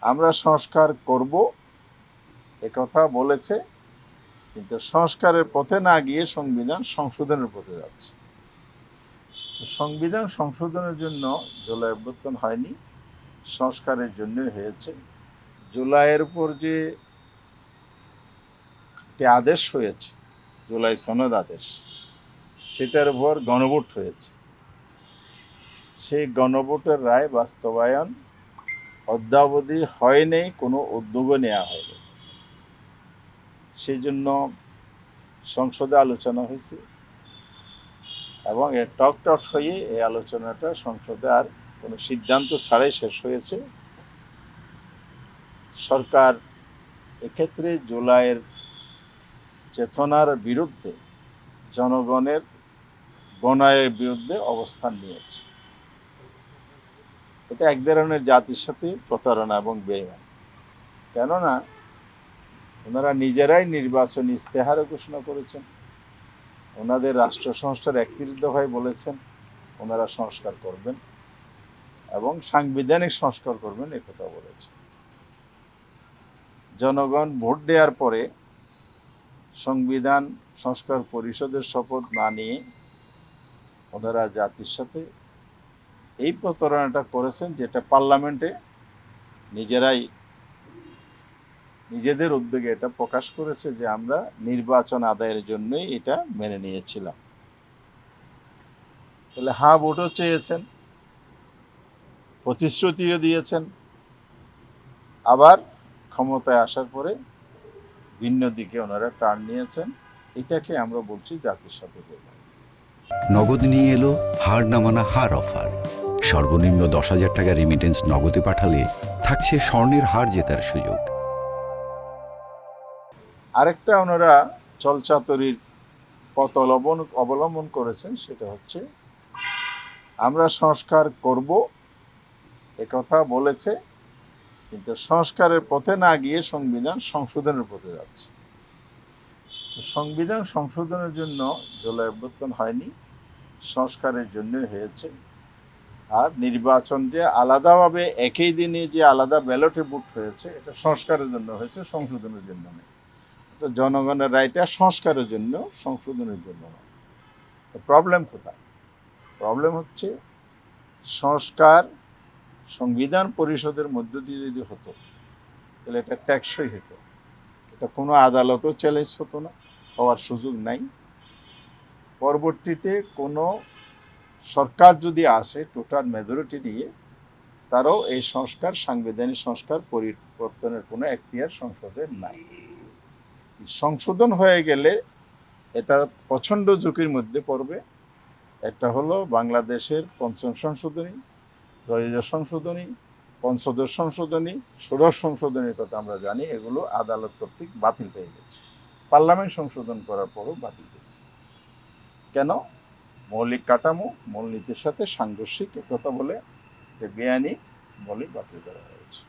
আমরা সংস্কার করব একথা বলেছে, কিন্তু সংস্কারের পথে না গিয়ে সংবিধান সংশোধনের পথে যাচ্ছে। সংবিধান সংশোধনের জন্য জুলাই অভ্যুত্থান হয়নি, সংস্কারের জন্যই হয়েছে। জুলাইয়ের উপর যে একটি আদেশ হয়েছে, জুলাই সনদ আদেশ, সেটার উপর গণভোট হয়েছে। সেই গণভোটের রায় বাস্তবায়ন অদ্যাবধি হয়নি, কোনো উদ্যোগও নেওয়া হয়নি। সেই জন্য সংসদে আলোচনা হয়েছে এবং টক হয়ে এই আলোচনাটা সংসদে আর কোনো সিদ্ধান্ত ছাড়াই শেষ হয়েছে। সরকার এক্ষেত্রে জুলাইয়ের চেতনার বিরুদ্ধে, জনগণের বনায়ের বিরুদ্ধে অবস্থান নিয়েছে। এটা এক ধরনের জাতির সাথে প্রতারণা এবং বেইমানি। কেননা ওনারা নিজেরাই নির্বাচনী ইস্তেহারও ঘোষণা করেছেন, ওনাদের রাষ্ট্র সংস্কার ৩১ দফায় বলেছেন ওনারা সংস্কার করবেন এবং সাংবিধানিক সংস্কার করবেন, একথা বলেছেন। জনগণ ভোট দেওয়ার পরে সংবিধান সংস্কার পরিষদের শপথ না নিয়ে ওনারা জাতির সাথে এই প্রতারণাটা করেছেন, যেটা পার্লামেন্টে নিজেরাই নিজেদের উদ্যোগে এটা প্রকাশ করেছে যে আমরা নির্বাচন আদায়ের জন্যই এটা মেনে নিয়েছিলাম। তাহলে হ্যাঁ ভোটও চেয়েছেন, প্রতিশ্রুতিও দিয়েছেন, আবার ক্ষমতায় আসার পরে ভিন্ন দিকে ওনারা টার্ন নিয়েছেন। এটাকে আমরা বলছি জাতির সাথে বেইমানি। নগদ নিয়ে এলো হার না মানা হার অফার। সর্বনিম্ন 10,000 টাকা রেমিটেন্স নগদে পাঠালে থাকছে স্বর্ণের হার জেতার সুযোগ। আরেকটা ওনারা চলচাতুরির পথ অবলম্বন করেছেন, সেটা হচ্ছে আমরা সংস্কার করব একথা বলেছে, কিন্তু সংস্কারের পথে না গিয়ে সংবিধান সংশোধনের পথে যাচ্ছে। সংবিধান সংশোধনের জন্য জুলাই অভ্যুত্থান হয়নি, সংস্কারের জন্যই হয়েছে। আর নির্বাচন যে আলাদাভাবে একই দিনে যে আলাদা ব্যালটে ভোট হয়েছে, এটা সংস্কারের জন্য হয়েছে, সংশোধনের জন্য নয়। এটা জনগণের রায়টা সংস্কারের জন্য, সংশোধনের জন্য নয়। প্রবলেম কোথায়? প্রবলেম হচ্ছে সংস্কার সংবিধান পরিষদের মধ্য দিয়ে যদি হতো তাহলে এটা টেকসই হতো, এটা কোনো আদালতও চ্যালেঞ্জ হতো না, হওয়ার সুযোগ নাই। পরবর্তীতে কোনো সরকার যদি আসে টোটাল মেজরিটি নিয়ে, তারও এই সংস্কার, সাংবিধানিক সংস্কার পরিবর্তনের কোনো এখতিয়ার সংসদের নাই। সংশোধন হয়ে গেলে এটা প্রচণ্ড ঝুঁকির মধ্যে পড়বে। একটা হলো বাংলাদেশের পঞ্চম সংশোধনী, ত্রয়োদশ সংশোধনী, পঞ্চদশ সংশোধনী, ষোড়শ সংশোধনীর কথা আমরা জানি, এগুলো আদালত কর্তৃক বাতিল হয়ে গেছে। পার্লামেন্ট সংশোধন করার পরও বাতিল হয়েছে। কেন? মৌলিক কাঠামো মূলনীতির সাথে সাংঘর্ষিক, একথা বলে বেআইনি বলে বাতিল করা হয়েছে।